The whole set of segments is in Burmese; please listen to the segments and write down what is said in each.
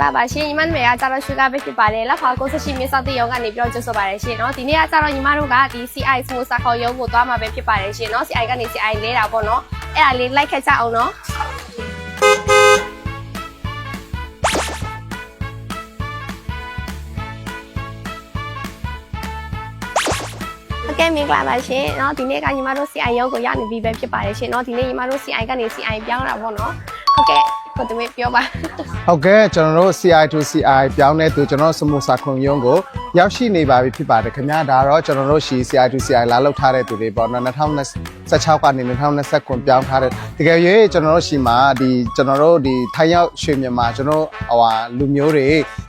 ကပါရှင်ညီမတို့ကကြတော့ sugar ပဲဖြစ်ပါတယ်လက်ဖောက်ကိုဆက်ရှိမြစောက်တဲ့ရုံကနေပြောကြဆိုပါတယ်ရှင်เนาะဒီနေ့ကကြတော့ညီမတို့ကဒီ CI smooth စာခေါ်ရုံကိုသွားမှာပဲဖြစ်ပါတယ်ရှင်เนาะ CI ကနေ CI လဲတာပေါ့เนาะအဲ့ဒါလေးလိုက်ခက်ကြအောင်เนาะโอเคမင်္ဂလာပါရှင်เนาะဒီနေ့ကညီမတို့ CI ရုံကိုရောက်နေပြီပဲဖြစ်ပါတယ်ရှင်เนาะဒီနေ့ညီမတို့ CI ကနေ CI ပြောင်းတာပေါ့เนาะဟုတ်ကဲ့ကိုတမေပြောပါဟုတ်ကဲ့ကျွန်တော်တို့ CI to CI ပြောင်းတဲ့သူကျွန်တော်စမူစာခွန်ရုံးကိုရောက်ရှိနေပါပြီဖြစ်ပါတယ်ခင်ဗျာဒါတော့ကျွန်တော်တို့ရှီ CI to CI လာလောက်ထားတဲ့သူတွေပေါ့နော်2016ကနေ2029ပြောင်းထားတဲ့တကယ်၍ကျွန်တော်တို့ရှီမှာဒီကျွန်တော်တို့ဒီထိုင်းရောက်ရွှေမြန်မာကျွန်တော်လူမျိုးတွေ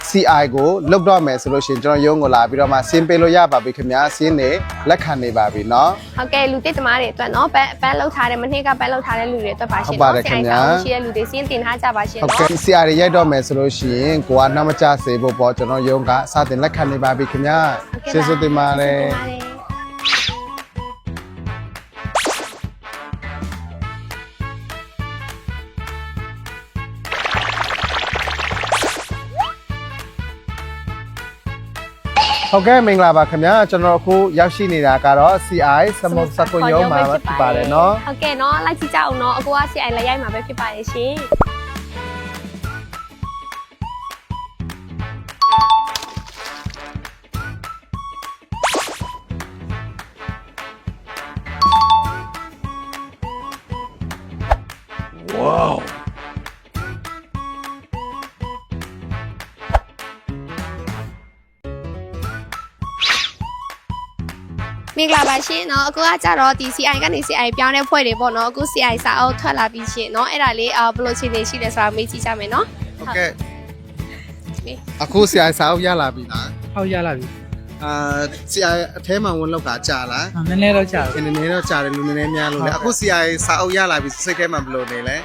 CI ကိုလုတ်တော့မယ်ဆိုလို့ရှိရင်ကျွန်တော်ရုံးကိုလာပြီးတော့မှဆင်းပေးလို့ရပါပြီခင်ဗျာဆင်းနေလက်ခံနေပါပြီเนาะဟုတ်ကဲ့လူတစ်သမားတွေအတွက်เนาะပန်းလောက်ထားတဲ့မနေ့ကပန်းလောက်ထားတဲ့လူတွေအတွက်ပါရှင်เนาะ CI ကောင်းရှိတဲ့လူတွေဆင်းတင်ထားကြပါရှင်เนาะဟုတ်ကဲ့ CI ရိုက်တော့မယ်ဆိုလို့ရှိရင်ကိုကနှမချစေဖို့ပေါ့ကျွန်တော်ရုံးကစတင်လက်ခံနေပါပြီခင်ဗျာကျေးဇူးတင်ပါတယ်ဟုတ်ကဲ့မင်္ဂလာပါခင်ဗျာကျွန်တော်အခုရောက်ရှိနေတာကတော့ CI စမုတ်စကွန်ရုံးမှာဖြစ်ပါတယ်เนาะဟုတ်ကဲ့เนาะလိုက်ကြည့်ကြအောင်เนาะအကိုက CI လက်ရိုက်မှာပဲဖြစ်ပါတယ်ရှင်မင်္ဂလာပါရှင်เนาะအခုကကြတော့ဒီ CI ကနေ CI ပြောင်းတဲ့ဖွဲ့တွေပေါ့เนาะအခု CI စာအုပ်ထွက်လာပြီးရှင်เนาะအဲ့ဒါလေးဘယ်လိုခြေနေရှိလဲဆိုတာမေးကြည့်ကြမယ်เนาะဟုတ်ကဲ့အခု CI စာအုပ်ရလာပြီလားဟုတ်ရလာပြီCI အထဲမှာဝင်လောက်ကကြာလားနည်းနည်းတော့ကြာတယ်နည်းနည်းတော့ကြာတယ်လူနည်းနည်းများလို့လေအခု CI စာအုပ်ရလာပြီစိတ်ထဲမှာဘယ်လိုနေလဲ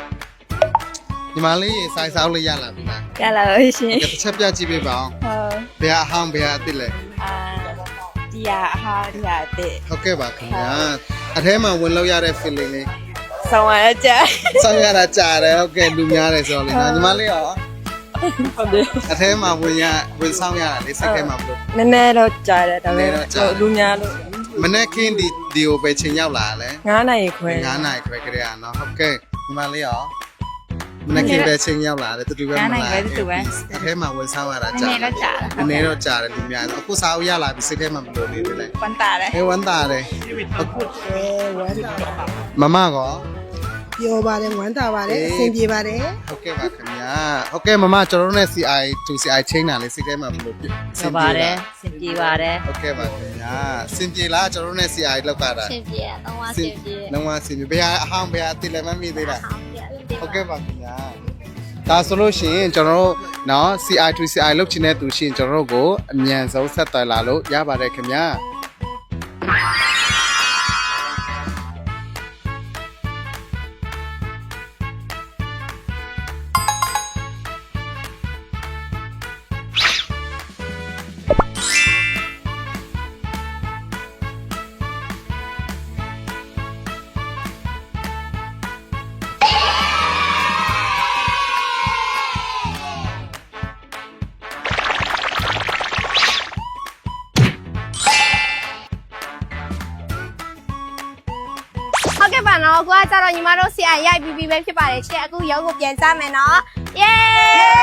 ညီမလေးစာအုပ်လေးရလာပြီလားရလာပါရှင်တစ်ချက်ပြကြည့်ပေးပါအောင်ဟုတ်ဘယ်အဟောင်းဘယ်အစ်စ်လဲဒီဟာဒီဟာတဲ့ဟုတ်ကဲ့ပါခင်ဗျာအထဲမှာဝင်လောက်ရတဲ့ feeling လေးဆောင်းရကြဆောင်းရတာကြာတယ်ဟုတ်ကဲ့လူများတယ်ဆိုတော့လေညီမလေးရောဟုတ်တယ်အထဲမှာဝင်ဆောင်းရတာလေစိတ်ထဲမှာဘလို့နည်းနည်းတော့ကြာတယ်ဒါပေမဲ့လူများလို့မနေ့ကင်းဒီကိုပဲချိန်ရောက်လာလဲ9နာရီခွဲ9နာရီခွဲကြရအောင်ဟုတ်ကဲ့ညီမလေးရောမနေ့ကပဲချိန်ရောက်လာတယ်တူတူပဲမလားအထဲမှာဝင်ဆောင်းရတာကြာတယ်နည်းတော့ကြာတယ်လူများအခုစာအုပ်ရလာပြီစိတ်ထဲမှာဘလို့နေလဲဝန်တာတယ်ဟေးဝန်တာတယ်မမကောပြောပါတယ်ဝမ်းသာပါတယ်အဆင်ပြေပါတယ်ဟုတ်ကဲ့ပါခင်ဗျာဟုတ်ကဲ့မမကျွန်တော်တို့နဲ့ CI to CI ချိန်တာလေးစိတ်ထဲမှာဘလို့ဆင်ပါတယ်ဆင်ပြေပါတယ်ဟုတ်ကဲ့ပါခင်ဗျာဆင်ပြေလားကျွန်တော်တို့နဲ့ CI လောက်တာဆင်ပြေတော့ဝါဆင်ပြေလုံးဝဆင်ပြေဘယ်အဟောင်းဘယ်အတိလည်းမမိသေးလားဟုတ်ကဲ့ပါခင်ဗျာဒါဆိုလို့ရှိရင်ကျွန်တော်တို့เนาะ CI to CI လောက်ချင်တဲ့သူရှိရင်ကျွန်တော်တို့ကိုအမြန်ဆုံးဆက်သွယ်လာလို့ရပါတယ်ခင်ဗျာဟုတ်ကဲ့ပါเนาะအခုကကြတော့ညီမတို့ CI ရိုက်ပြီးပဲဖြစ်ပါတယ်ရှင်အခုရုံးကိုပြန်ကြမယ်เนาะ Yay